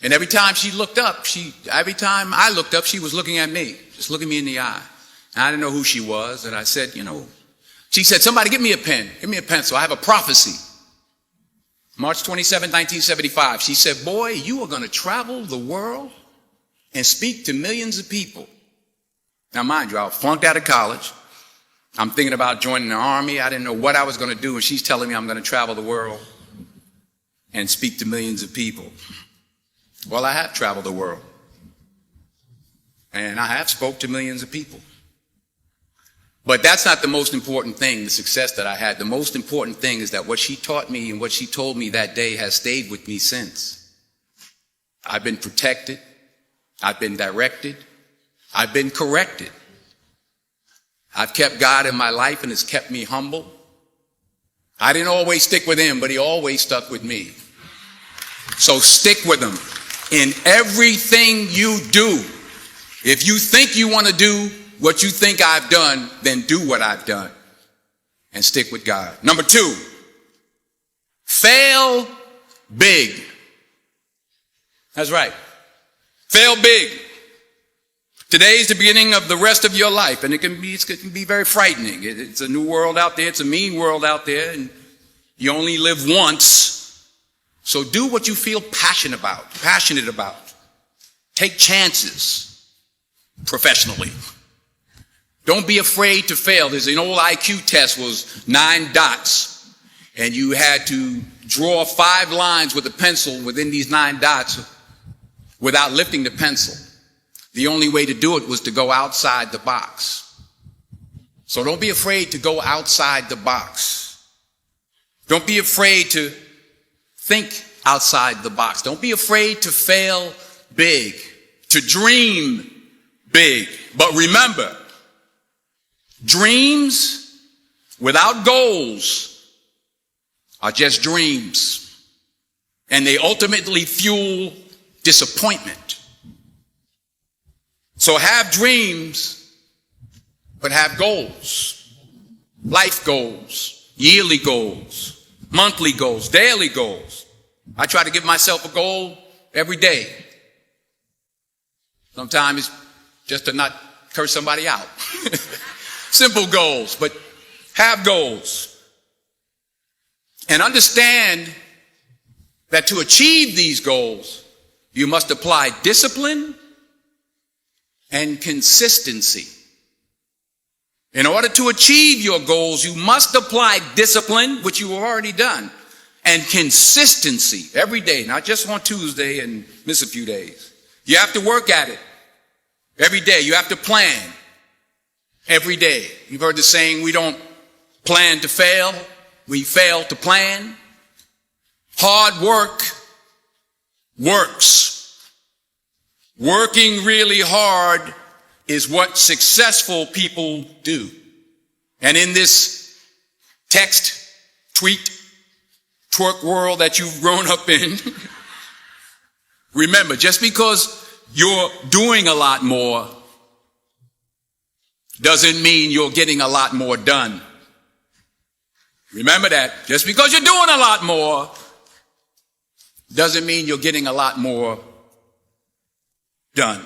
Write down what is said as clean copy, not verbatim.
And every time she looked up, every time I looked up, she was looking at me, just looking me in the eye. And I didn't know who she was. And I said, she said, somebody give me a pen, give me a pencil. I have a prophecy. March 27, 1975. She said, boy, you are going to travel the world and speak to millions of people. Now, mind you, I was flunked out of college. I'm thinking about joining the army. I didn't know what I was going to do. And she's telling me I'm going to travel the world and speak to millions of people. Well, I have traveled the world. And I have spoke to millions of people. But that's not the most important thing, the success that I had. The most important thing is that what she taught me and what she told me that day has stayed with me since. I've been protected. I've been directed. I've been corrected. I've kept God in my life and it's kept me humble. I didn't always stick with him, but he always stuck with me. So stick with him in everything you do. If you think you want to do what you think I've done, then do what I've done and stick with God. Number 2, fail big. That's right. Fail big. Today is the beginning of the rest of your life, and it can be very frightening. It's a new world out there. It's a mean world out there, and you only live once. So do what you feel passionate about. Take chances professionally. Don't be afraid to fail. There's an old IQ test, was 9 dots, and you had to draw 5 lines with a pencil within these 9 dots without lifting the pencil. The only way to do it was to go outside the box. So don't be afraid to go outside the box. Don't be afraid to think outside the box. Don't be afraid to fail big, to dream big. But remember, dreams without goals are just dreams, and they ultimately fuel disappointment. So have dreams, but have goals. Life goals, yearly goals, monthly goals, daily goals. I try to give myself a goal every day. Sometimes it's just to not curse somebody out. Simple goals, but have goals. And understand that to achieve these goals, you must apply discipline and consistency. In order to achieve your goals, you must apply discipline, which you have already done, and consistency every day, not just on Tuesday and miss a few days. You have to work at it every day. You have to plan every day. You've heard the saying, we don't plan to fail, we fail to plan. Hard work works. Working really hard is what successful people do. And in this text, tweet, twerk world that you've grown up in, remember, just because you're doing a lot more doesn't mean you're getting a lot more done. Remember that. Just because you're doing a lot more doesn't mean you're getting a lot more done.